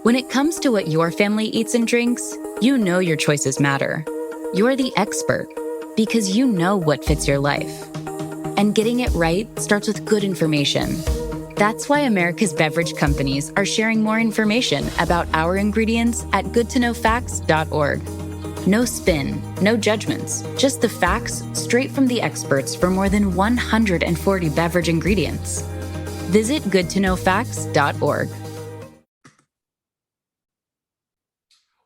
When it comes to what your family eats and drinks, you know your choices matter. You're the expert because you know what fits your life. And getting it right starts with good information. That's why America's beverage companies are sharing more information about our ingredients at goodtoknowfacts.org. No spin, no judgments, just the facts straight from the experts for more than 140 beverage ingredients. Visit goodtoknowfacts.org.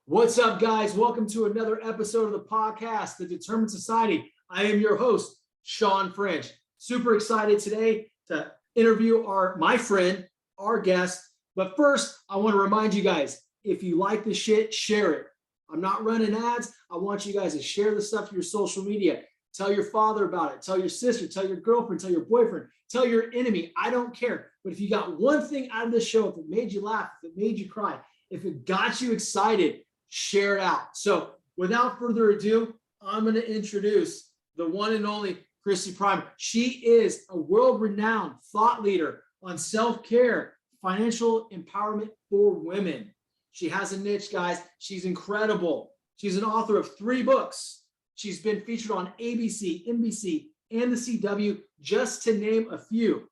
What's up, guys? Welcome to another episode of the podcast, The Determined Society. I am your host, Shawn French. Super excited today to interview my friend, our guest. But first, I want to remind you guys, if you like this shit, share it. I'm not running ads. I want you guys to share the stuff to your social media. Tell your father about it. Tell your sister. Tell your girlfriend. Tell your boyfriend. Tell your enemy. I don't care. But if you got one thing out of this show, if it made you laugh, if it made you cry, if it got you excited, share it out. So without further ado, I'm going to introduce the one and only Christy Primmer. She is a world-renowned thought leader on self-care, financial empowerment for women. She has a niche, guys. She's incredible. She's an author of 3 books. She's been featured on ABC, NBC, and the CW, just to name a few.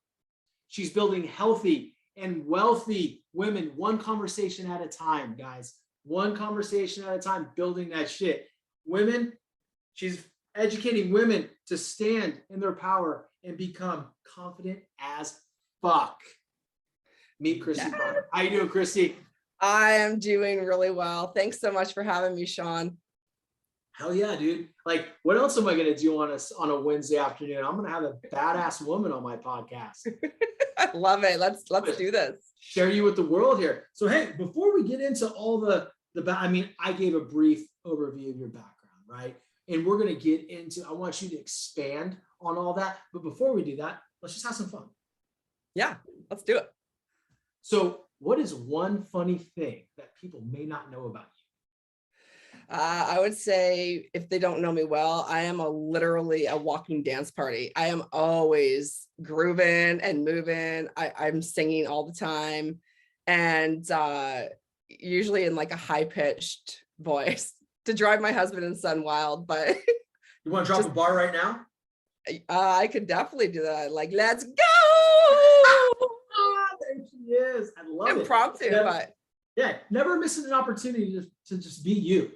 She's building healthy and wealthy women, one conversation at a time, guys. One conversation at a time, building that shit. Women, she's educating women to stand in their power and become confident as fuck. Meet Christy Primmer. How you doing, Christy? I am doing really well. Thanks so much for having me, Shawn. Hell yeah, dude. Like, what else am I going to do on a Wednesday afternoon? I'm going to have a badass woman on my podcast. I love it. Let's do this. Share you with the world here. So, hey, before we get into all I gave a brief overview of your background, right? And we're going to get into, I want you to expand on all that. But before we do that, let's just have some fun. Yeah, let's do it. So what is one funny thing that people may not know about you? I would say, if they don't know me well, I am literally a walking dance party. I am always grooving and moving. I'm singing all the time. And usually in like a high-pitched voice to drive my husband and son wild. But you want to drop a bar right now? I could definitely do that. Like, let's go. There she is. I love it. Impromptu, but yeah, never missing an opportunity to just be you.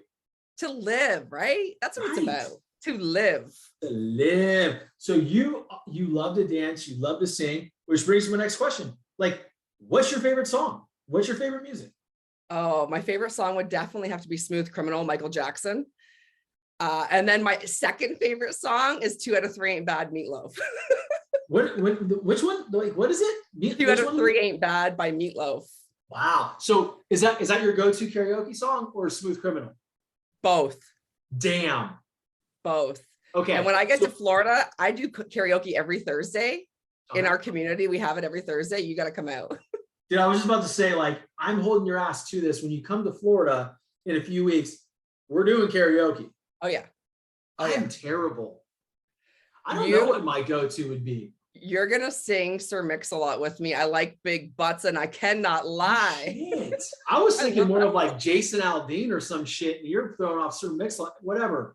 To live, right? That's what it's about. To live. To live. So you love to dance, you love to sing, which brings me to my next question. Like, what's your favorite song? What's your favorite music? Oh, my favorite song would definitely have to be Smooth Criminal, Michael Jackson. And then my second favorite song is 2 Out of 3 Ain't Bad, Meatloaf. Which one? Like, what is it? 2 Out of 3 Ain't Bad by Meatloaf. Wow. So is that your go-to karaoke song or Smooth Criminal? Both. Damn. Both. Okay. And when I get to Florida, I do karaoke every Thursday. In our community, we have it every Thursday. You got to come out. Dude, I was just about to say, like, I'm holding your ass to this. When you come to Florida in a few weeks, we're doing karaoke. Oh, yeah. I am terrible. I don't know what my go-to would be. You're going to sing Sir Mix-a-Lot with me. I like big butts, and I cannot lie. Shit. I was thinking more of like Jason Aldean or some shit, and you're throwing off Sir Mix-a-Lot. Whatever.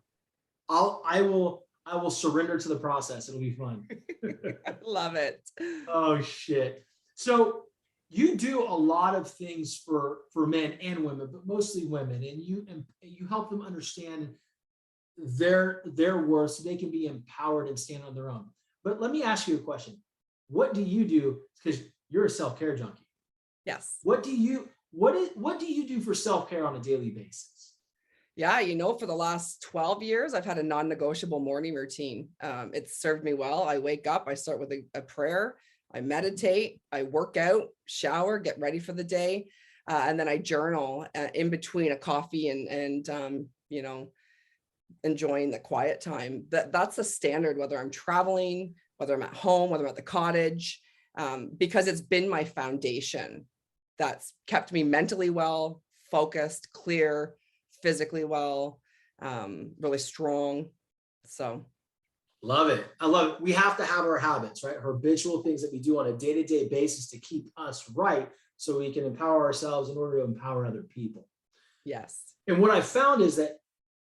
I will surrender to the process. It'll be fun. I love it. Oh, shit. So you do a lot of things for men and women, but mostly women, and you help them understand their worth so they can be empowered and stand on their own. But let me ask you a question. What do you do? Because you're a self-care junkie. Yes. What do you do for self-care on a daily basis? Yeah, for the last 12 years, I've had a non-negotiable morning routine. It's served me well. I wake up, I start with a prayer. I meditate, I work out, shower, get ready for the day. And then I journal in between a coffee and enjoying the quiet time. That's a standard, whether I'm traveling, whether I'm at home, whether I'm at the cottage, because it's been my foundation that's kept me mentally well, focused, clear, physically well, really strong. So love it. I love it. We have to have our habits, right? Habitual things that we do on a day-to-day basis to keep us right so we can empower ourselves in order to empower other people. Yes. And what I found is that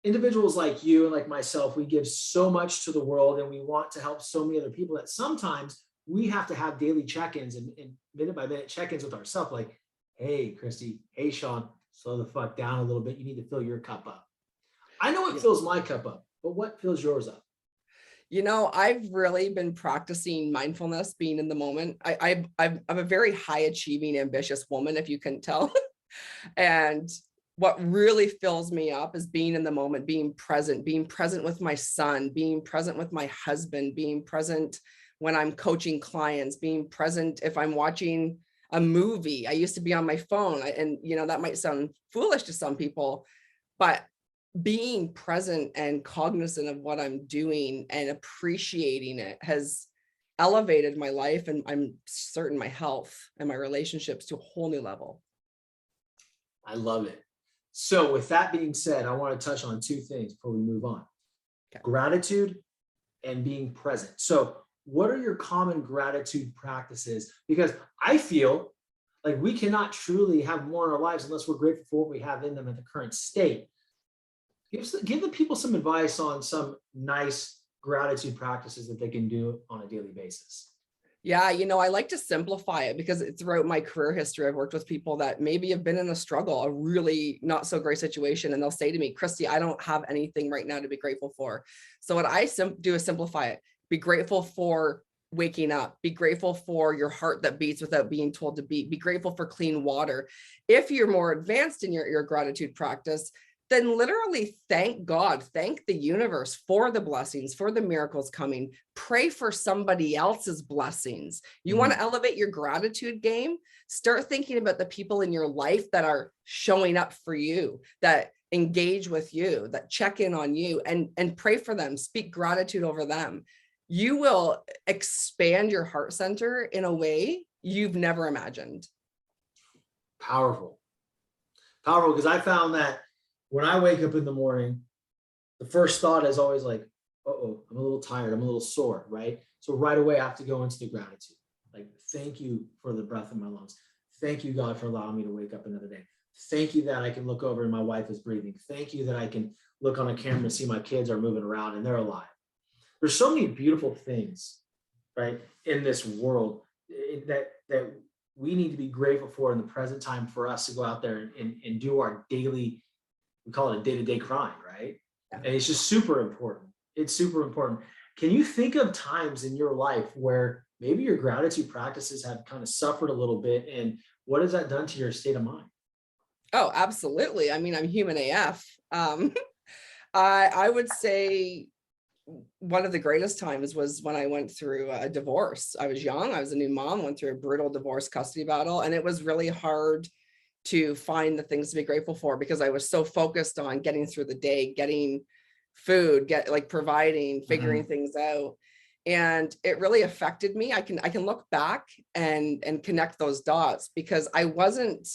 individuals like you and like myself, we give so much to the world and we want to help so many other people that sometimes we have to have daily check-ins and minute by minute check-ins with ourselves. Like, hey, Christy, hey, Shawn, slow the fuck down a little bit. You need to fill your cup up. I know it fills my cup up, but what fills yours up? I've really been practicing mindfulness, being in the moment. I'm a very high achieving, ambitious woman, if you couldn't tell. And what really fills me up is being in the moment, being present with my son, being present with my husband, being present when I'm coaching clients, being present if I'm watching a movie. I used to be on my phone, and that might sound foolish to some people, but being present and cognizant of what I'm doing and appreciating it has elevated my life, and I'm certain my health and my relationships to a whole new level. I love it. So with that being said, I want to touch on two things before we move on. Okay. Gratitude and being present. So what are your common gratitude practices? Because I feel like we cannot truly have more in our lives unless we're grateful for what we have in them at the current state. Give the people some advice on some nice gratitude practices that they can do on a daily basis. Yeah, I like to simplify it because throughout my career history, I've worked with people that maybe have been in a struggle, a really not so great situation. And they'll say to me, Christy, I don't have anything right now to be grateful for. So what I do is simplify it. Be grateful for waking up. Be grateful for your heart that beats without being told to beat. Be grateful for clean water. If you're more advanced in your gratitude practice, then literally thank God, thank the universe for the blessings, for the miracles coming. Pray for somebody else's blessings. You want to elevate your gratitude game? Start thinking about the people in your life that are showing up for you, that engage with you, that check in on you, and pray for them. Speak gratitude over them. You will expand your heart center in a way you've never imagined. Powerful, because I found that when I wake up in the morning, the first thought is always like, uh-oh, I'm a little tired. I'm a little sore, right? So right away, I have to go into the gratitude. Like, thank you for the breath in my lungs. Thank you, God, for allowing me to wake up another day. Thank you that I can look over and my wife is breathing. Thank you that I can look on a camera and see my kids are moving around and they're alive. There's so many beautiful things, right, in this world that we need to be grateful for in the present time for us to go out there and do our daily, we call it a day-to-day grind, right? Yeah. And it's just super important. It's super important. Can you think of times in your life where maybe your gratitude practices have kind of suffered a little bit, and what has that done to your state of mind? Oh, absolutely. I mean, I'm human AF. I would say one of the greatest times was when I went through a divorce. I was young. I was a new mom, went through a brutal divorce custody battle, and it was really hard to find the things to be grateful for because I was so focused on getting through the day, getting food, providing, figuring things out. And it really affected me. I can look back and connect those dots because I wasn't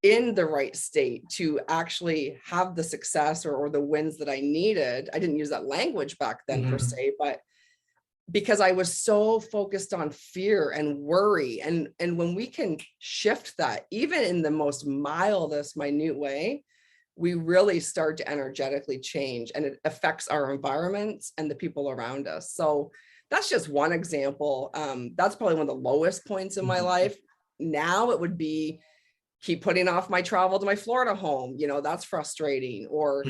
in the right state to actually have the success or the wins that I needed. I didn't use that language back then per se, but because I was so focused on fear and worry. And when we can shift that, even in the most mildest, minute way, we really start to energetically change, and it affects our environments and the people around us. So that's just one example. That's probably one of the lowest points in my life. Now it would be keep putting off my travel to my Florida home. That's frustrating. Or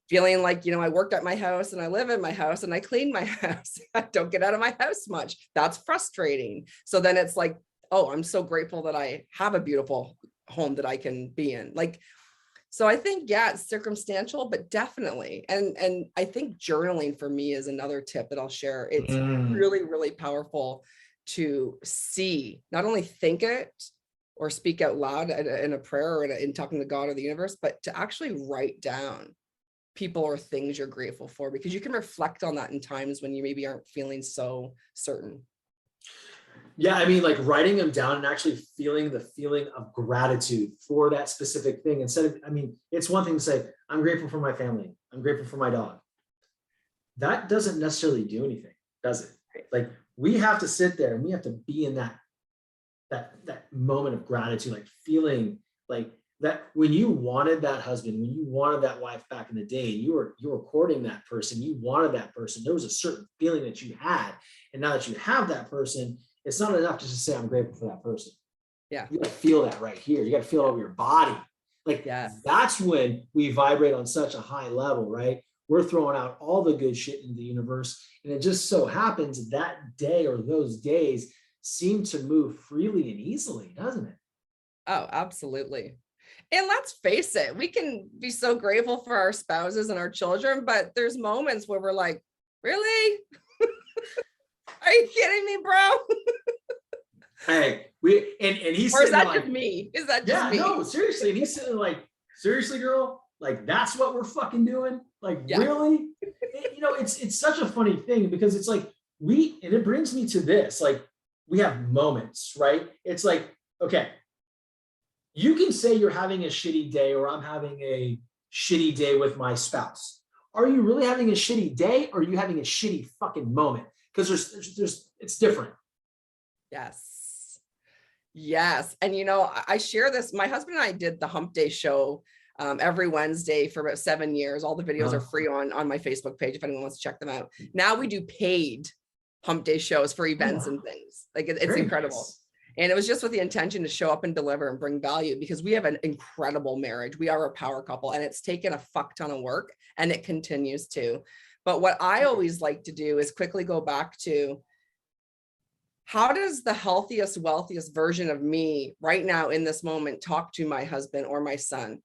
feeling like, I worked at my house and I live in my house and I clean my house. I don't get out of my house much. That's frustrating. So then it's like, oh, I'm so grateful that I have a beautiful home that I can be in. So I think, yeah, it's circumstantial, but definitely. And I think journaling for me is another tip that I'll share. It's really, really powerful to see, not only think it or speak out loud in a prayer or in talking to God or the universe, but to actually write down people or things you're grateful for, because you can reflect on that in times when you maybe aren't feeling so certain. Yeah, I mean, like writing them down and actually feeling the feeling of gratitude for that specific thing instead of, it's one thing to say, I'm grateful for my family. I'm grateful for my dog. That doesn't necessarily do anything, does it? Like, we have to sit there and we have to be in that that moment of gratitude, like feeling like that when you wanted that husband, when you wanted that wife back in the day, you were courting that person, you wanted that person, there was a certain feeling that you had. And now that you have that person, it's not enough to just say, I'm grateful for that person. Yeah. You got to feel that right here. You got to feel it over your body. Like that's when we vibrate on such a high level, right? We're throwing out all the good shit into the universe. And it just so happens that day or those days seem to move freely and easily, doesn't it? Oh, absolutely. And let's face it, we can be so grateful for our spouses and our children, but there's moments where we're like, really? Are you kidding me, bro? Hey, and he's or is that like, just me? Is that just me? No, seriously. And he's sitting there like, seriously, girl, like that's what we're fucking doing? Like, really? It's such a funny thing because it's like and it brings me to this, like we have moments, right? It's like, okay, you can say you're having a shitty day or I'm having a shitty day with my spouse. Are you really having a shitty day or are you having a shitty fucking moment? Because it's different. Yes. And I share this. My husband and I did the Hump Day show every Wednesday for about 7 years. All the videos are free on my Facebook page if anyone wants to check them out. Now we do paid Hump Day shows for events and things. Like it's incredible. Nice. And it was just with the intention to show up and deliver and bring value because we have an incredible marriage. We are a power couple and it's taken a fuck ton of work and it continues to. But what I always like to do is quickly go back to how does the healthiest, wealthiest version of me right now in this moment talk to my husband or my son?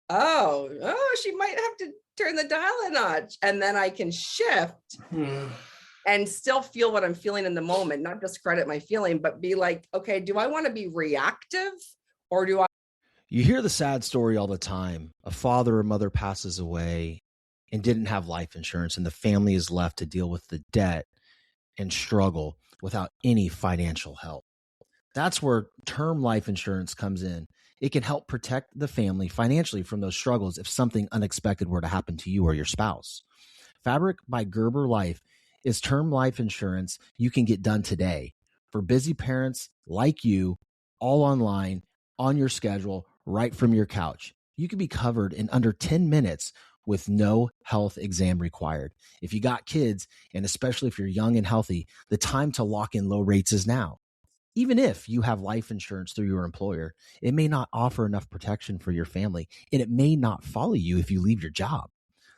Oh, she might have to turn the dial a notch. And then I can shift and still feel what I'm feeling in the moment, not discredit my feeling, but be like, okay, do I want to be reactive or do I? You hear the sad story all the time. A father or mother passes away and didn't have life insurance, and the family is left to deal with the debt and struggle without any financial help. That's where term life insurance comes in. It can help protect the family financially from those struggles if something unexpected were to happen to you or your spouse. Fabric by Gerber Life is term life insurance you can get done today for busy parents like you, all online, on your schedule, right from your couch. You can be covered in under 10 minutes with no health exam required. If you got kids, and especially if you're young and healthy, the time to lock in low rates is now. Even if you have life insurance through your employer, it may not offer enough protection for your family, and it may not follow you if you leave your job.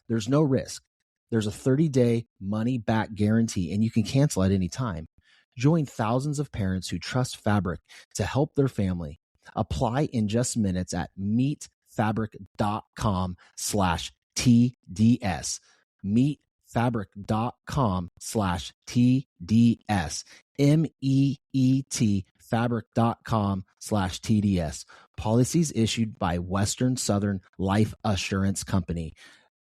There's no risk. There's a 30-day money-back guarantee, and you can cancel at any time. Join thousands of parents who trust Fabric to help their family. Apply in just minutes at meetfabric.com/TDS. Meetfabric.com/TDS. MEET fabric.com/TDS. Policies issued by Western Southern Life Assurance Company.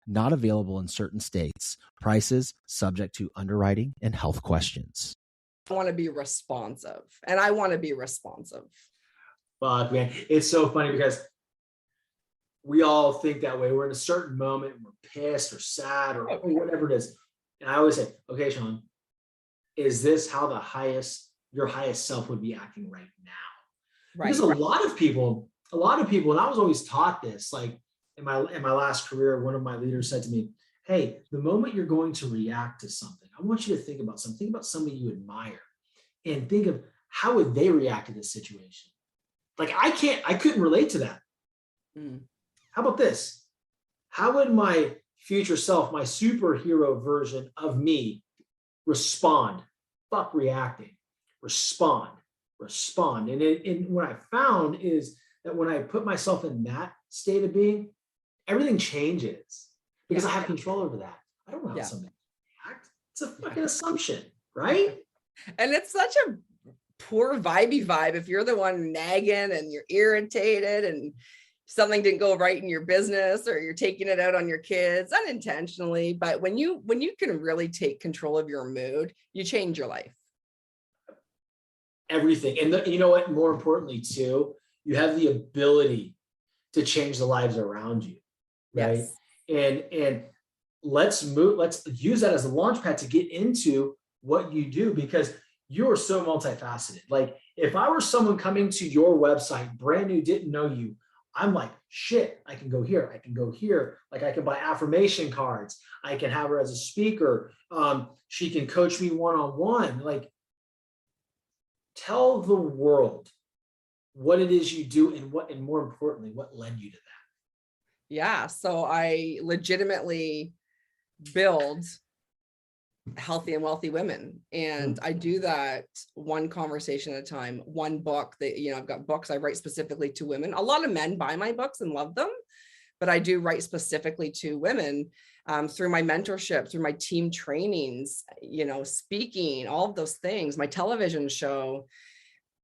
Not available in certain states. Prices subject to underwriting and health questions. I want to be responsive, and I want to be responsive. Fuck, man. It's so funny because we all think that way. We're in a certain moment, we're pissed or sad or whatever it is. And I always say, okay, Shawn, is this how your highest self would be acting right now? Right. Because a lot of people, and I was always taught this, like in my last career, one of my leaders said to me, hey, the moment you're going to react to something, I want you to think about something. Think about somebody you admire and think of how would they react to this situation? Like I couldn't relate to that. How about this? How would my future self, my superhero version of me respond? Fuck reacting. Respond. And what I found is that when I put myself in that state of being, everything changes because I have control over that. I don't know how something react. It's a fucking assumption, right? And it's such a poor vibey vibe if you're the one nagging and you're irritated and something didn't go right in your business or you're taking it out on your kids unintentionally. But when you can really take control of your mood, you change your life. Everything. And you know what? More importantly, too, you have the ability to change the lives around you. Right. Yes. And let's use that as a launch pad to get into what you do, because you're so multifaceted. Like if I were someone coming to your website, brand new, didn't know you, I'm like, shit, I can go here. I can go here. Like I can buy affirmation cards. I can have her as a speaker. She can coach me one-on-one. Like tell the world what it is you do and more importantly, what led you to that. Yeah. So I legitimately build healthy and wealthy women. And I do that one conversation at a time, one book that, I've got books I write specifically to women. A lot of men buy my books and love them, but I do write specifically to women through my mentorship, through my team trainings, speaking, all of those things, my television show.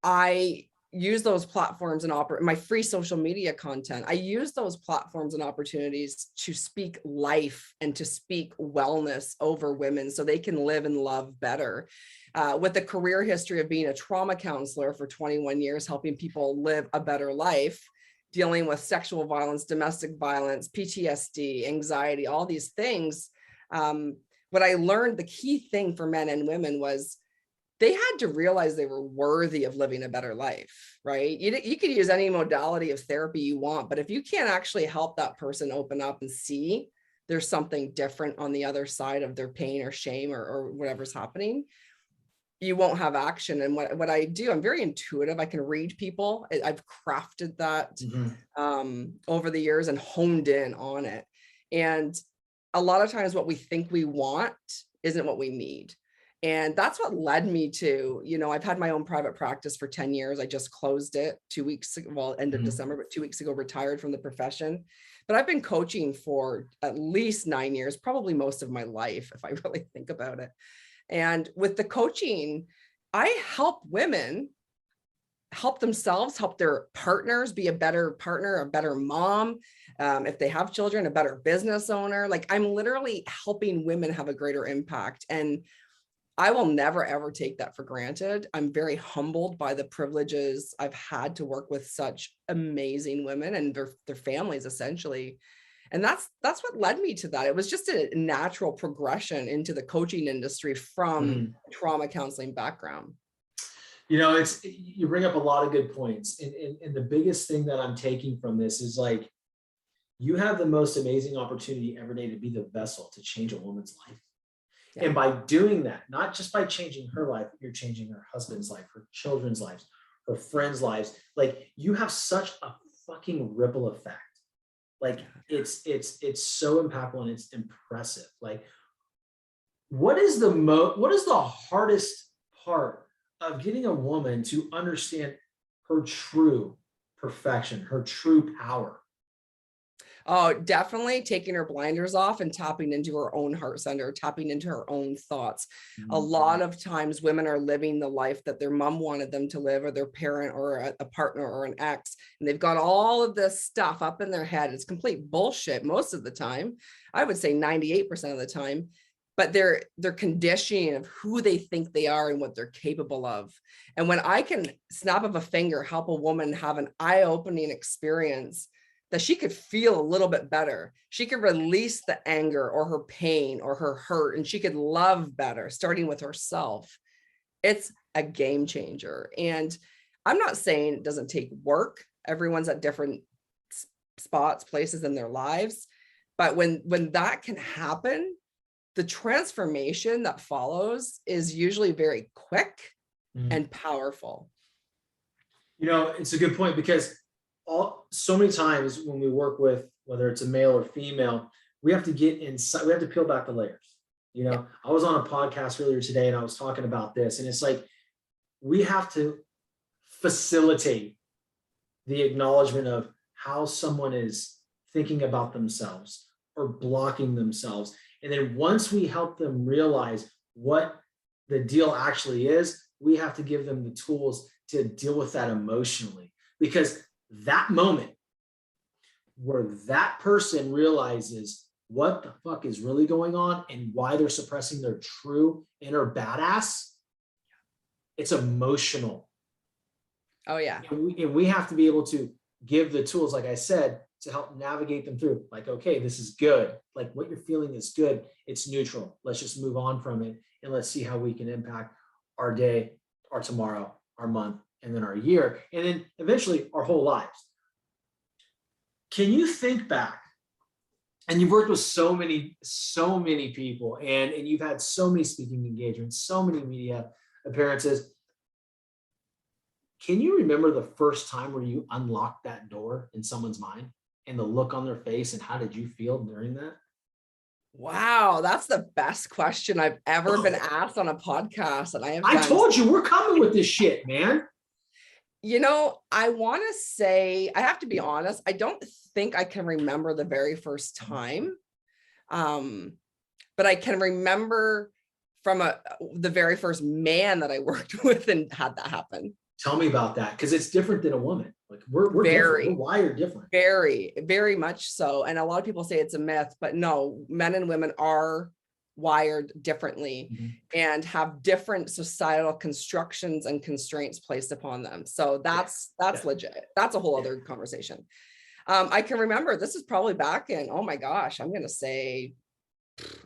I use those platforms and my free social media content. I use those platforms and opportunities to speak life and to speak wellness over women so they can live and love better. With a career history of being a trauma counselor for 21 years, helping people live a better life, dealing with sexual violence, domestic violence, PTSD, anxiety, all these things. What I learned, the key thing for men and women was they had to realize they were worthy of living a better life, right? You could use any modality of therapy you want, but if you can't actually help that person open up and see there's something different on the other side of their pain or shame or whatever's happening, you won't have action. And what I do, I'm very intuitive. I can read people. I've crafted that over the years and honed in on it. And a lot of times what we think we want isn't what we need. And that's what led me to, I've had my own private practice for 10 years. I just closed it 2 weeks ago, well, end of December, but 2 weeks ago, retired from the profession. But I've been coaching for at least 9 years, probably most of my life, if I really think about it. And with the coaching, I help women help themselves, help their partners be a better partner, a better mom. If they have children, a better business owner. Like I'm literally helping women have a greater impact. And I will never, ever take that for granted. I'm very humbled by the privileges I've had to work with such amazing women and their families, essentially. And that's what led me to that. It was just a natural progression into the coaching industry from trauma counseling background. You bring up a lot of good points. And the biggest thing that I'm taking from this is like, you have the most amazing opportunity every day to be the vessel to change a woman's life. Yeah. And by doing that, not just by changing her life, you're changing her husband's life, her children's lives, her friends' lives. Like you have such a fucking ripple effect. Like it's so impactful and it's impressive. Like what is the hardest part of getting a woman to understand her true perfection, her true power? Oh, definitely taking her blinders off and tapping into her own heart center, tapping into her own thoughts. A lot of times women are living the life that their mom wanted them to live, or their parent or a partner or an ex, and they've got all of this stuff up in their head. It's complete bullshit most of the time. I would say 98% of the time, but they're conditioning of who they think they are and what they're capable of. And when I can snap of a finger, help a woman have an eye-opening experience that she could feel a little bit better. She could release the anger or her pain or her hurt, and she could love better, starting with herself. It's a game changer. And I'm not saying it doesn't take work. Everyone's at different spots, places in their lives. But when that can happen, the transformation that follows is usually very quick and powerful. It's a good point because so many times when we work with, whether it's a male or female, we have to get inside, we have to peel back the layers. I was on a podcast earlier today and I was talking about this, and it's like, we have to facilitate the acknowledgement of how someone is thinking about themselves or blocking themselves. And then once we help them realize what the deal actually is, we have to give them the tools to deal with that emotionally, because that moment where that person realizes what the fuck is really going on and why they're suppressing their true inner badass, it's emotional. Oh yeah. And we have to be able to give the tools, like I said, to help navigate them through. Like, okay, this is good. Like what you're feeling is good. It's neutral. Let's just move on from it and let's see how we can impact our day, our tomorrow, our month, and then our year, and then eventually our whole lives. Can you think back, and you've worked with so many people, and you've had so many speaking engagements, so many media appearances. Can you remember the first time where you unlocked that door in someone's mind and the look on their face, and how did you feel during that? Wow, that's the best question I've ever been asked on a podcast. And I told you we're coming with this shit, man. You know, I want to say, I have to be honest, I don't think I can remember the very first time. But I can remember from the very first man that I worked with and had that happen. Tell me about that, because it's different than a woman. Like we're very different. We're wired different. Very, very much so. And a lot of people say it's a myth, but no, men and women are wired differently and have different societal constructions and constraints placed upon them. So that's legit. That's a whole other conversation. I can remember, this is probably back in, oh my gosh, I'm going to say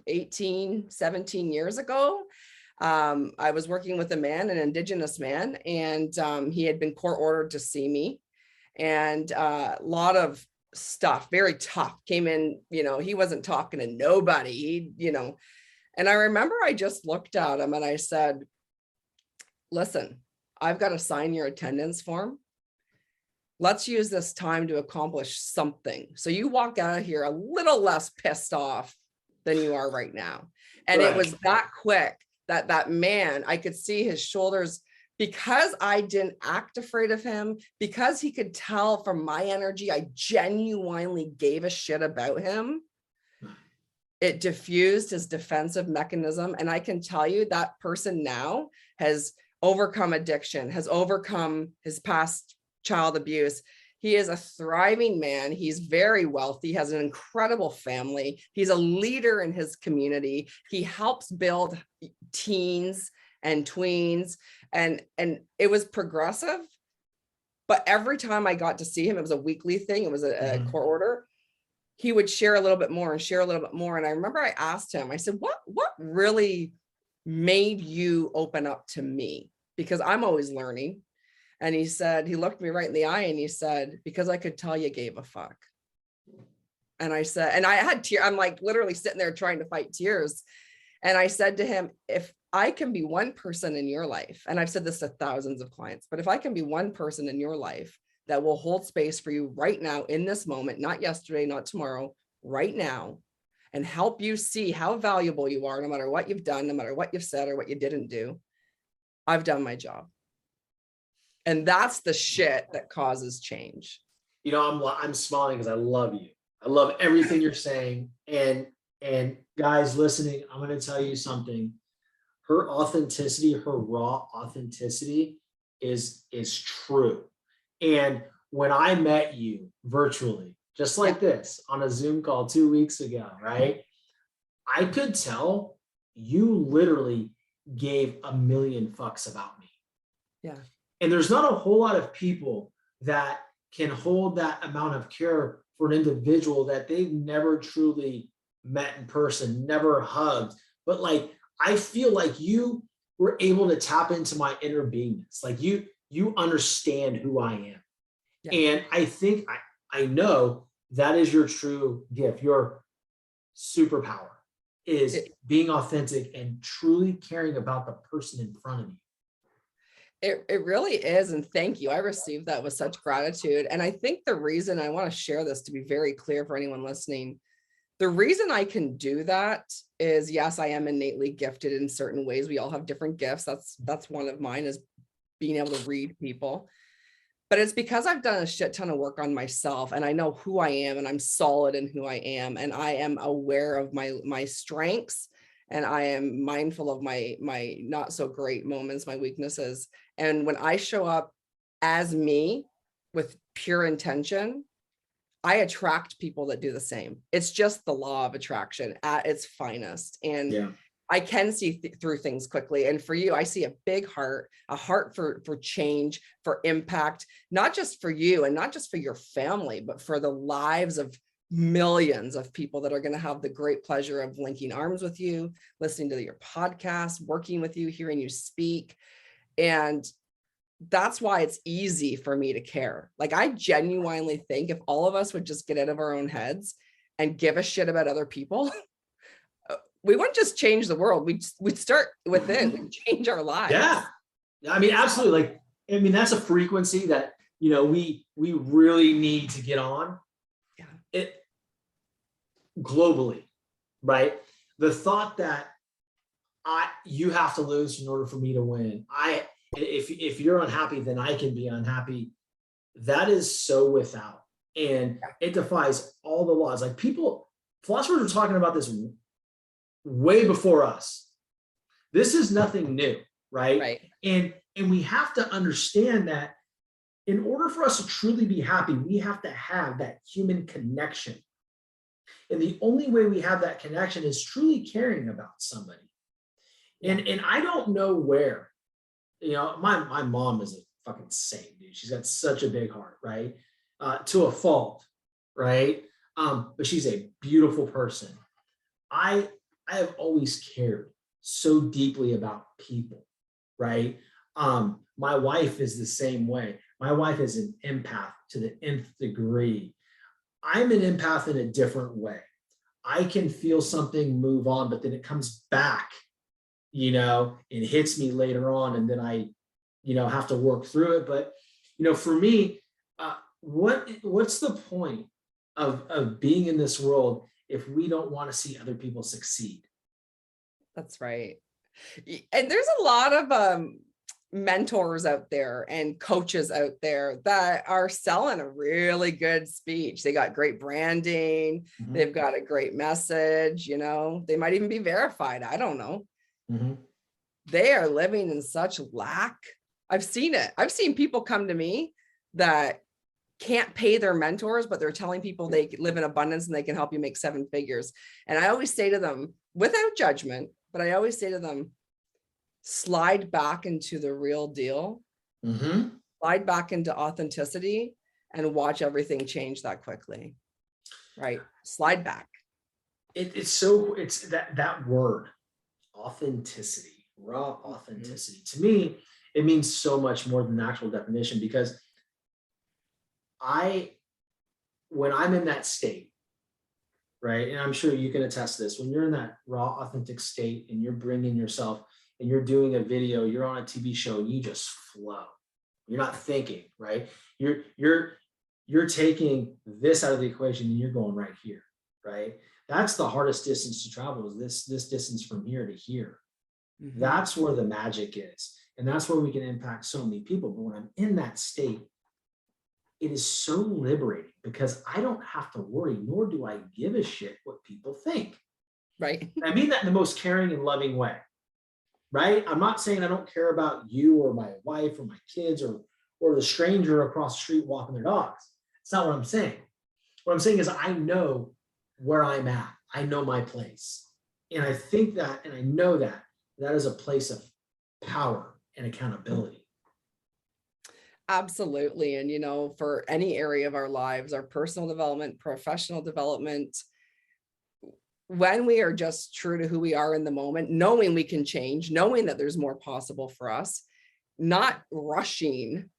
18, 17 years ago. I was working with a man, an Indigenous man, and he had been court ordered to see me, and a lot of stuff, very tough, came in, he wasn't talking to nobody, and I remember I just looked at him and I said, listen, I've got to sign your attendance form. Let's use this time to accomplish something. So you walk out of here a little less pissed off than you are right now. And It was that quick that man, I could see his shoulders, because I didn't act afraid of him, because he could tell from my energy, I genuinely gave a shit about him. It diffused his defensive mechanism. And I can tell you that person now has overcome addiction, has overcome his past child abuse. He is a thriving man. He's very wealthy, has an incredible family. He's a leader in his community. He helps build teens and tweens, and it was progressive. But every time I got to see him, it was a weekly thing. It was a court order. He would share a little bit more and share a little bit more. And I remember I asked him, I said, what really made you open up to me? Because I'm always learning. And he said, he looked me right in the eye and he said, because I could tell you gave a fuck. And I said, and I had tears. I'm like literally sitting there trying to fight tears. And I said to him, if I can be one person in your life, and I've said this to thousands of clients, but if I can be one person in your life that will hold space for you right now in this moment, not yesterday, not tomorrow, right now, and help you see how valuable you are, no matter what you've done, no matter what you've said or what you didn't do, I've done my job. And that's the shit that causes change. I'm smiling because I love you. I love everything you're saying. And guys listening, I'm going to tell you something. Her authenticity, her raw authenticity is true. And when I met you virtually, just like this on a Zoom call 2 weeks ago, right? I could tell you literally gave a million fucks about me. Yeah. And there's not a whole lot of people that can hold that amount of care for an individual that they've never truly met in person, never hugged. But like, I feel like you were able to tap into my inner beingness. Like you understand who I am. Yeah. And I think, I know that is your true gift. Your superpower is being authentic and truly caring about the person in front of you. It really is. And thank you. I received that with such gratitude. And I think the reason I want to share this, to be very clear for anyone listening, the reason I can do that is, yes, I am innately gifted in certain ways. We all have different gifts. That's one of mine, is being able to read people. But it's because I've done a shit ton of work on myself, and I know who I am, and I'm solid in who I am. And I am aware of my strengths, and I am mindful of my not so great moments, my weaknesses. And when I show up as me with pure intention, I attract people that do the same. It's just the law of attraction at its finest. And I can see through things quickly. And for you, I see a big heart, a heart for change, for impact, not just for you and not just for your family, but for the lives of millions of people that are going to have the great pleasure of linking arms with you, listening to your podcast, working with you, hearing you speak. And that's why it's easy for me to care. Like, I genuinely think if all of us would just get out of our own heads and give a shit about other people, we wouldn't just change the world. We'd start within and change our lives. Yeah. I mean, absolutely. Like, I mean, that's a frequency that, you know, we really need to get on. Yeah. It globally, right? The thought that you have to lose in order for me to win. If you're unhappy, then I can be unhappy. That is so without, and it defies all the laws. Like, philosophers were talking about this way before us. This is nothing new, right? Right. And we have to understand that in order for us to truly be happy, we have to have that human connection. And the only way we have that connection is truly caring about somebody. And I don't know where, you know, my mom is a fucking saint, dude. She's got such a big heart, right? To a fault, right? But she's a beautiful person. I have always cared so deeply about people, right? My wife is the same way. My wife is an empath to the nth degree. I'm an empath in a different way. I can feel something move on, but then it comes back, you know, and hits me later on, and then I, you know, have to work through it. But, you know, for me, what's the point of being in this world if we don't want to see other people succeed? That's right. And there's a lot of mentors out there and coaches out there that are selling a really good speech. They got great branding. Mm-hmm. They've got a great message, you know, they might even be verified. I don't know. Mm-hmm. They are living in such lack. I've seen it. I've seen people come to me that can't pay their mentors, but they're telling people they live in abundance and they can help you make 7 figures. And I always say to them, without judgment, but I always say to them, slide back into the real deal, mm-hmm. slide back into authenticity, and watch everything change that quickly. Right? Slide back. It's that word, authenticity, raw authenticity. Mm-hmm. To me, it means so much more than the actual definition, because when I'm in that state, right, and I'm sure you can attest to this, when you're in that raw, authentic state and you're bringing yourself and you're doing a video, you're on a TV show, and you just flow. You're not thinking, right? You're taking this out of the equation and you're going right here, right? That's the hardest distance to travel, is this distance from here to here. Mm-hmm. That's where the magic is. And that's where we can impact so many people. But when I'm in that state, it is so liberating, because I don't have to worry, nor do I give a shit what people think. Right. I mean that in the most caring and loving way. Right? I'm not saying I don't care about you or my wife or my kids or the stranger across the street walking their dogs. That's not what I'm saying. What I'm saying is I know where I'm at. I know my place. And I think that, and I know that is a place of power and accountability. Absolutely. And, you know, for any area of our lives, our personal development, professional development, when we are just true to who we are in the moment, knowing we can change, knowing that there's more possible for us, not rushing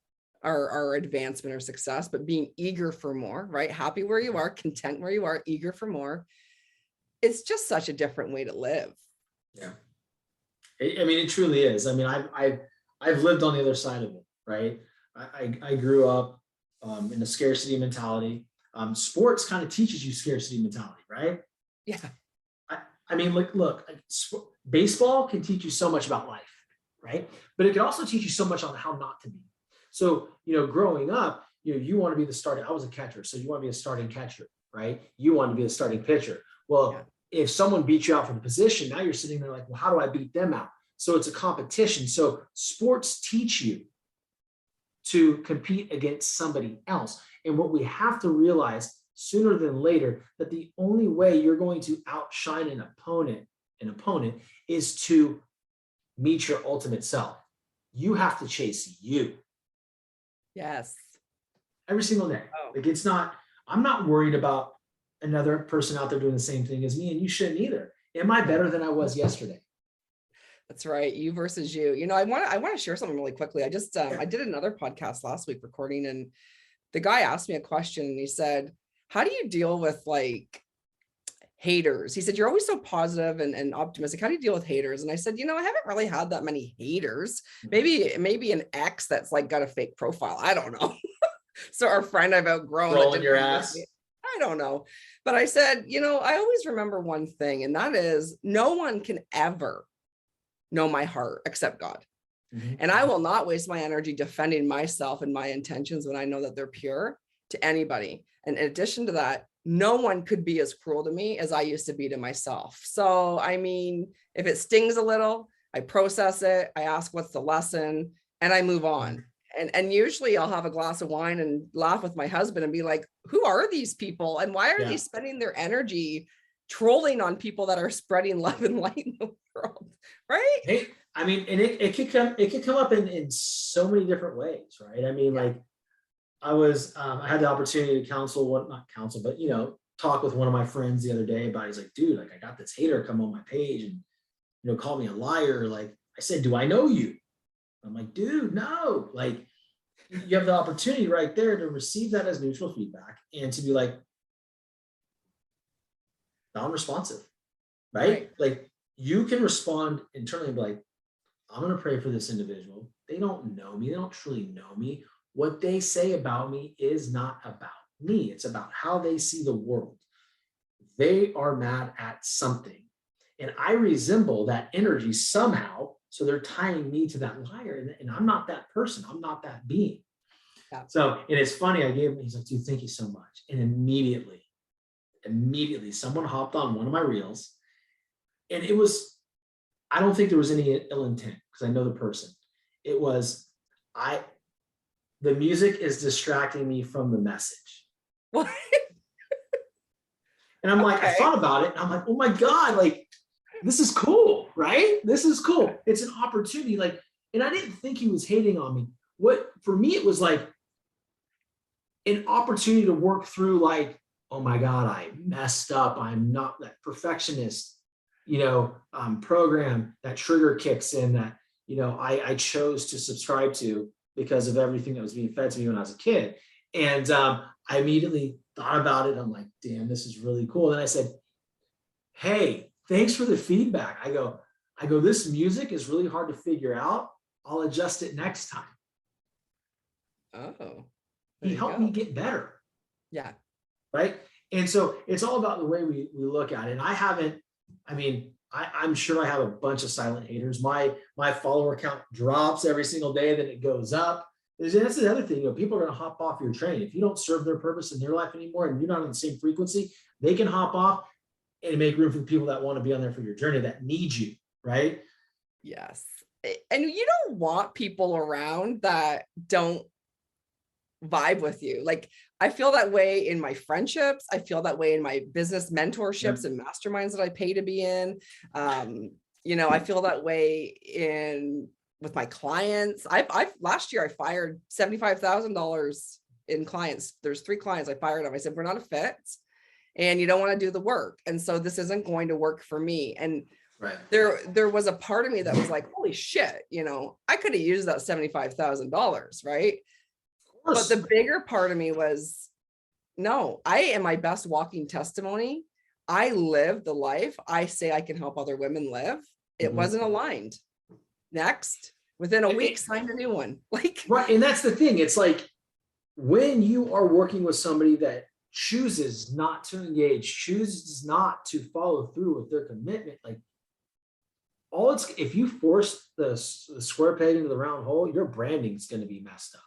our advancement or success, but being eager for more, right? Happy where you are, content where you are, eager for more. It's just such a different way to live. Yeah. I mean, it truly is. I mean, I've lived on the other side of it, right? I grew up in a scarcity mentality. Sports kind of teaches you scarcity mentality, right? Yeah. I mean, look, baseball can teach you so much about life, right? But it can also teach you so much on how not to be. So, you know, growing up, you know, you want to be the starting. I was a catcher, so you want to be a starting catcher, right? You want to be a starting pitcher. Well, if someone beats you out for the position, now you're sitting there like, well, how do I beat them out? So it's a competition. So sports teach you to compete against somebody else. And what we have to realize sooner than later, that the only way you're going to outshine an opponent is to meet your ultimate self. You have to chase you. Yes. Every single day. Oh. Like, I'm not worried about another person out there doing the same thing as me, and you shouldn't either. Am I better than I was yesterday? That's right. You versus you. You know, I want to share something really quickly. I just I did another podcast last week recording, and the guy asked me a question, and he said, how do you deal with like haters? He said, you're always so positive and optimistic. How do you deal with haters? And I said, you know, I haven't really had that many haters. Maybe an ex that's like got a fake profile. I don't know. So our friend I've outgrown. Rolling your ass. I don't know. But I said, you know, I always remember one thing, and that is no one can ever know my heart except God. And I will not waste my energy defending myself and my intentions when I know that they're pure to anybody. And in addition to that, no one could be as cruel to me as I used to be to myself. So, I mean, if it stings a little, I process it, I ask what's the lesson, and I move on. And usually I'll have a glass of wine and laugh with my husband and be like, who are these people? And why are they spending their energy trolling on people that are spreading love and light in the world? Right? Hey, I mean, and it could come up in so many different ways, right? I mean, like I had the opportunity to but you know, talk with one of my friends the other day about, he's like, dude, like I got this hater come on my page and, you know, call me a liar. Like I said, do I know you? I'm like, dude, no. Like you have the opportunity right there to receive that as neutral feedback and to be like non-responsive, right? Like you can respond internally and be like, I'm going to pray for this individual. They don't know me. They don't truly know me. What they say about me is not about me. It's about how they see the world. They are mad at something. And I resemble that energy somehow. So they're tying me to that liar. And I'm not that person. I'm not that being. Yeah. So, and it's funny. He's like, dude, thank you so much. And immediately someone hopped on one of my reels. And it was, I don't think there was any ill intent because I know the person. It was, the music is distracting me from the message. What? And I'm like, I thought about it. And I'm like, oh my God, like, this is cool, right? This is cool. It's an opportunity. Like, and I didn't think he was hating on me. For me, it was like an opportunity to work through like, oh my God, I messed up. I'm not that perfectionist, you know, program, that trigger kicks in that, you know, I chose to subscribe to because of everything that was being fed to me when I was a kid. And I immediately thought about it. I'm like, damn, this is really cool. And I said, hey, thanks for the feedback. I go, this music is really hard to figure out. I'll adjust it next time. Oh, he helped me get better. Yeah. Right. And so it's all about the way we look at it. And I'm sure I have a bunch of silent haters. My follower count drops every single day, then it goes up. That's the other thing, you know, people are going to hop off your train. If you don't serve their purpose in their life anymore and you're not on the same frequency, they can hop off and make room for the people that want to be on there for your journey, that need you, right? Yes. And you don't want people around that don't vibe with you. Like I feel that way in my friendships. I feel that way in my business mentorships and masterminds that I pay to be in. You know, I feel that way with my clients. Last year I fired $75,000 in clients. There's 3 clients I fired them. I said, we're not a fit and you don't want to do the work. And so this isn't going to work for me. And there was a part of me that was like, holy shit, you know, I could have used that $75,000. Right. But the bigger part of me was, no, I am my best walking testimony. I live the life I say I can help other women live. It wasn't aligned. Next, within a week, signed a new one. Like, right. And that's the thing. It's like when you are working with somebody that chooses not to engage, chooses not to follow through with their commitment, like if you force the square peg into the round hole, your branding is going to be messed up.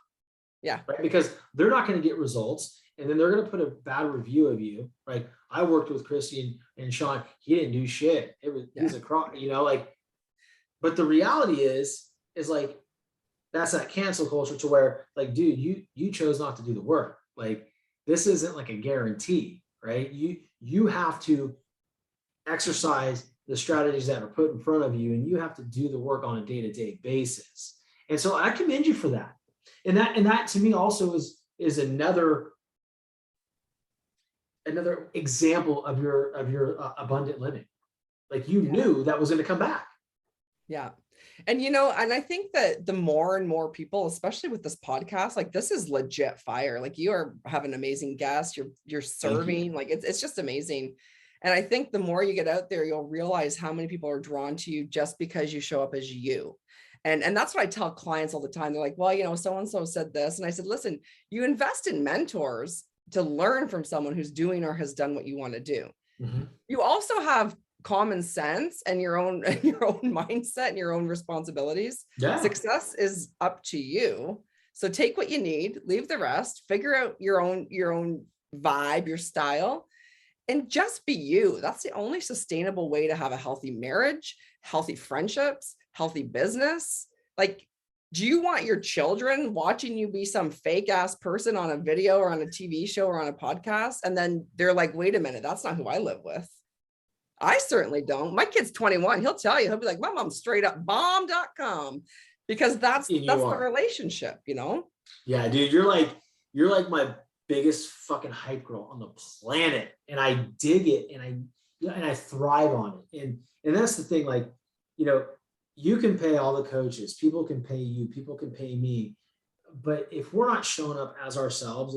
Yeah. Right. Because they're not going to get results. And then they're going to put a bad review of you. Right. I worked with Christy and Shawn. He didn't do shit. He's a crock, you know, like, but the reality is like, that's that cancel culture to where like, dude, you chose not to do the work. Like, this isn't like a guarantee, right? You have to exercise the strategies that are put in front of you, and you have to do the work on a day-to-day basis. And so I commend you for that. And that to me also is another another example of your abundant living. Like you knew that was going to come back. Yeah. And, and I think that the more and more people, especially with this podcast, like this is legit fire. Like you have an amazing guest, you're serving, like it's just amazing. And I think the more you get out there, you'll realize how many people are drawn to you just because you show up as you. And that's what I tell clients all the time. They're like, well, so-and-so said this. And I said, listen, you invest in mentors to learn from someone who's doing or has done what you want to do. Mm-hmm. You also have common sense and your own mindset and your own responsibilities. Yeah. Success is up to you. So take what you need, leave the rest, figure out your own vibe, your style, and just be you. That's the only sustainable way to have a healthy marriage, healthy friendships, healthy business. Like, do you want your children watching you be some fake ass person on a video or on a TV show or on a podcast? And then they're like, wait a minute, that's not who I live with. I certainly don't. My kid's 21. He'll tell you, he'll be like, my mom's straight up bomb.com, because that's the relationship, Yeah, dude, you're like my biggest fucking hype girl on the planet. And I dig it. And I thrive on it. And that's the thing, like, you can pay all the coaches, people can pay you, people can pay me. But if we're not showing up as ourselves,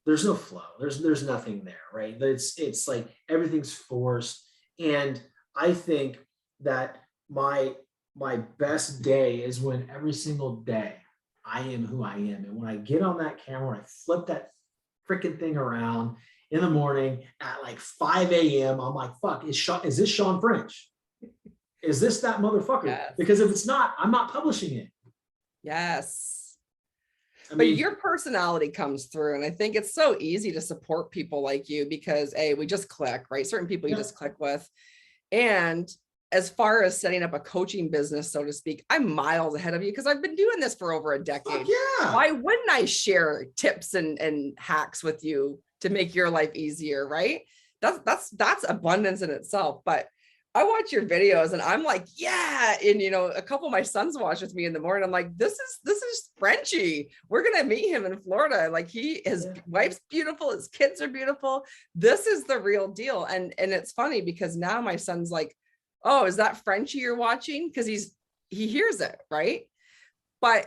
there's no flow. There's nothing there, right? It's like everything's forced. And I think that my best day is when every single day I am who I am. And when I get on that camera, I flip that freaking thing around in the morning at like 5 a.m. I'm like, fuck, is this Shawn French? Is this that motherfucker? Yes. Because if it's not, I'm not publishing it. Yes. But your personality comes through. And I think it's so easy to support people like you because we just click, right? Certain people you just click with. And as far as setting up a coaching business, so to speak, I'm miles ahead of you because I've been doing this for over a decade. Yeah. Why wouldn't I share tips and hacks with you to make your life easier, right? That's abundance in itself. But I watch your videos and I'm like, yeah. And, a couple of my sons watch with me in the morning. I'm like, this is Frenchie. We're going to meet him in Florida. Like his wife's beautiful. His kids are beautiful. This is the real deal. And it's funny because now my son's like, oh, is that Frenchie you're watching? Because he hears it. Right. But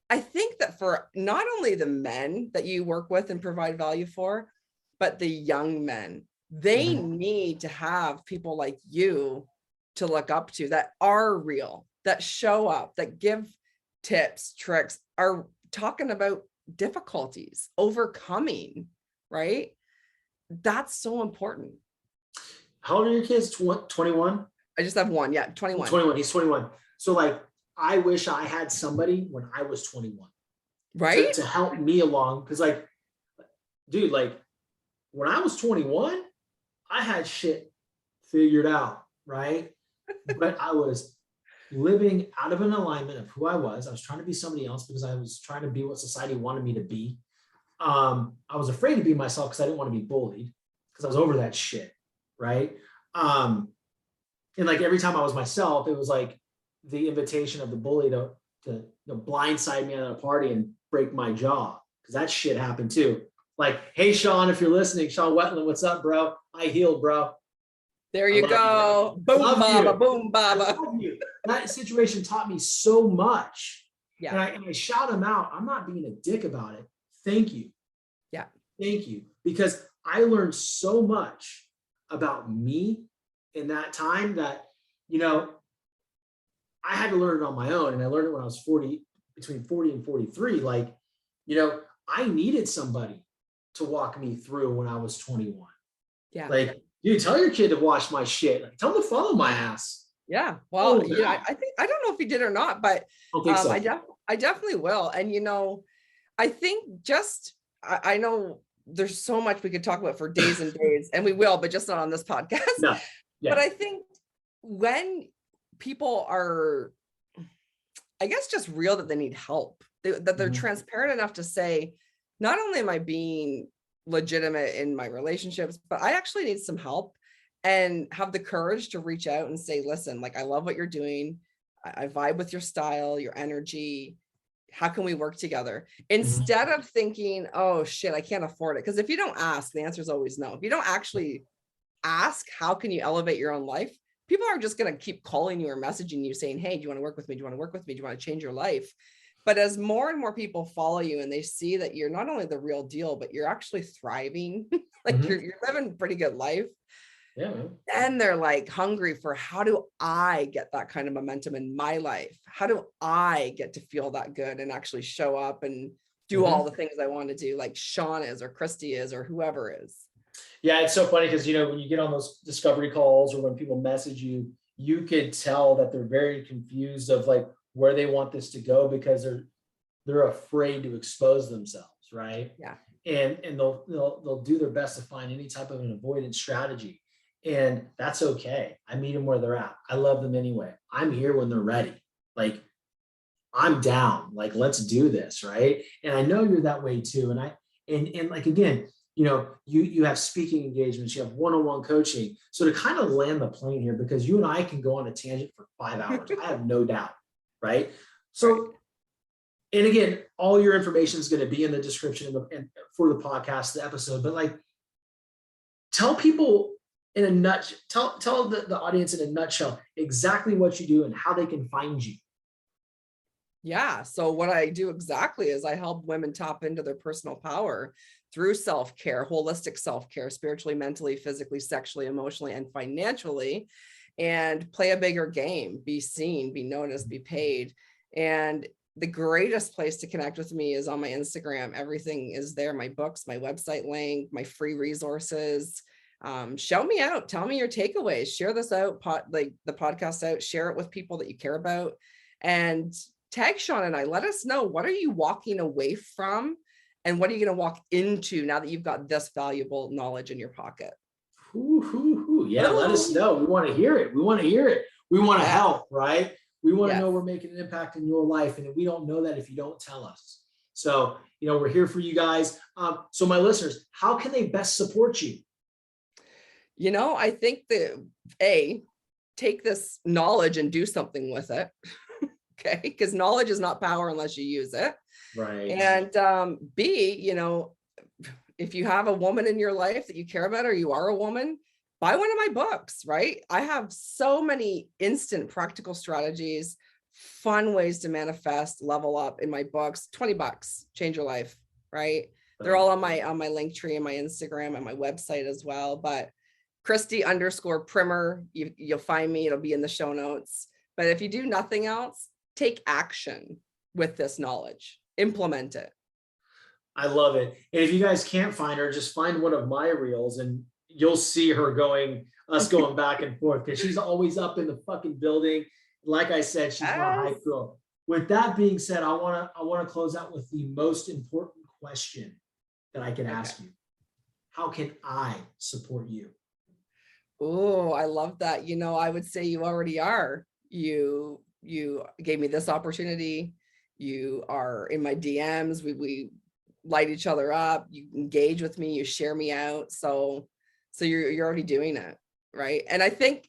I think that for not only the men that you work with and provide value for, but the young men, they need to have people like you to look up to that are real, that show up, that give tips, tricks, are talking about difficulties, overcoming, right? That's so important. How old are your kids? 21? I just have one. Yeah, 21. 21. He's 21. So like, I wish I had somebody when I was 21. Right? To help me along. Because like, dude, like when I was 21, I had shit figured out, right? But I was living out of an alignment of who I was. I was trying to be somebody else because I was trying to be what society wanted me to be. I was afraid to be myself because I didn't want to be bullied because I was over that shit, right? And like every time I was myself, it was like the invitation of the bully to blindside me at a party and break my jaw, because that shit happened too. Like, hey, Shawn, if you're listening, Shawn Wetland, what's up, bro? I healed, bro. There you go. Boom, baba, boom, baba. That situation taught me so much. Yeah. And I shout him out. I'm not being a dick about it. Thank you. Yeah. Thank you. Because I learned so much about me in that time that, I had to learn it on my own. And I learned it when I was between 40 and 43. Like, I needed somebody to walk me through when I was 21. Yeah. Like, dude, tell your kid to watch my shit. Like, tell him to follow my ass. Yeah. Well, I think, I don't know if he did or not, but I definitely will. And, I think I know there's so much we could talk about for days and days, and we will, but just not on this podcast. No. Yeah. But I think when people are, I guess, just real that they need help, that they're transparent enough to say, not only am I being legitimate in my relationships, but I actually need some help, and have the courage to reach out and say, listen, like, I love what you're doing. I vibe with your style, your energy. how can we work together? Instead of thinking, oh shit, I can't afford it. Because if you don't ask, the answer is always no. If you don't actually ask, how can you elevate your own life? People are just going to keep calling you or messaging you saying, hey, do you want to work with me? Do you want to work with me? Do you want to change your life? But as more and more people follow you and they see that you're not only the real deal, but you're actually thriving, like you're living a pretty good life. Yeah. Then they're like hungry for, how do I get that kind of momentum in my life? How do I get to feel that good and actually show up and do all the things I want to do, like Shawn is, or Christy is, or whoever is? Yeah, it's so funny because, when you get on those discovery calls or when people message you, you could tell that they're very confused of like where they want this to go, because they're afraid to expose themselves, right? Yeah. And they'll do their best to find any type of an avoidance strategy. And that's okay. I meet them where they're at. I love them anyway. I'm here when they're ready. Like, I'm down. Like, let's do this, right? And I know you're that way too. And like, again, you have speaking engagements, you have one-on-one coaching. So to kind of land the plane here, because you and I can go on a tangent for 5 hours, I have no doubt, right? So, and again, all your information is going to be in the description and for the podcast, the episode, but like, tell people in a nutshell, tell the audience in a nutshell exactly what you do and how they can find you. Yeah. So what I do exactly is I help women tap into their personal power through self-care, holistic self-care, spiritually, mentally, physically, sexually, emotionally, and financially, and play a bigger game, be seen, be noticed, be paid. And the greatest place to connect with me is on my Instagram. Everything is there. My books, my website link, my free resources. Show me out. Tell me your takeaways. Share this out, like the podcast out. Share it with people that you care about, and tag Shawn and I. Let us know, what are you walking away from, and what are you going to walk into now that you've got this valuable knowledge in your pocket? Yeah, let us know. We want to hear it. We want to hear it. We want to help, right? We want to know we're making an impact in your life, and we don't know that if you don't tell us. So, we're here for you guys. So my listeners, how can they best support you? I think that take this knowledge and do something with it. Okay. Because knowledge is not power unless you use it. Right. And B, if you have a woman in your life that you care about, or you are a woman, buy one of my books, right? I have so many instant practical strategies, fun ways to manifest, level up in my books. $20, change your life, right? They're all on my link tree and my Instagram and my website as well. But Christy_Primmer, you'll find me. It'll be in the show notes. But if you do nothing else, take action with this knowledge, implement it. I love it. And if you guys can't find her, just find one of my reels and you'll see her going back and forth, because she's always up in the fucking building. Like I said, she's my hype girl. With that being said, I want to close out with the most important question that I can ask you. How can I support you? Oh, I love that. I would say you already are. You gave me this opportunity. You are in my DMs. We light each other up. You engage with me. You share me out. So you're already doing it, right? And I think,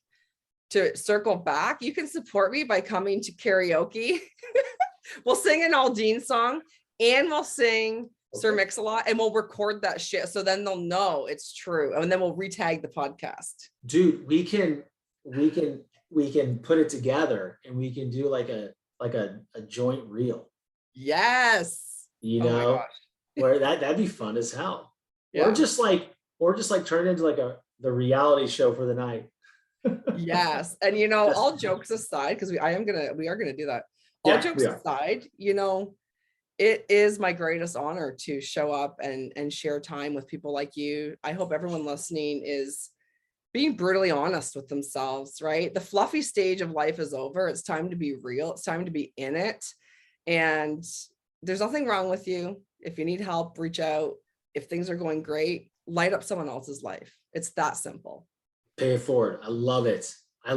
to circle back, you can support me by coming to karaoke. We'll sing an Aldine song, and we'll sing Sir Mix-a-Lot, and we'll record that shit. So then they'll know it's true. And then we'll retag the podcast. Dude, we can put it together, and we can do like a joint reel. Yes. Where that'd be fun as hell. Yeah. Or just like turn it into like the reality show for the night. Yes. And all jokes aside, because we are gonna do that. All jokes aside, it is my greatest honor to show up and share time with people like you. I hope everyone listening is being brutally honest with themselves, right? The fluffy stage of life is over. It's time to be real. It's time to be in it. And there's nothing wrong with you. If you need help, reach out. If things are going great, light up someone else's life. It's that simple. Pay it forward. I love it. And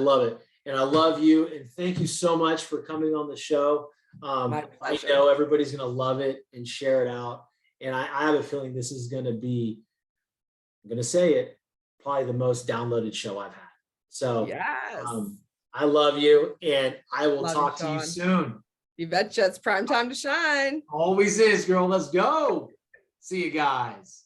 I love you. And thank you so much for coming on the show. I know everybody's going to love it and share it out. And I have a feeling this is going to be, I'm going to say it, probably the most downloaded show I've had. So yes. I love you, and I will talk to you soon. You betcha. It's prime time to shine. Always is, girl. Let's go. See you guys.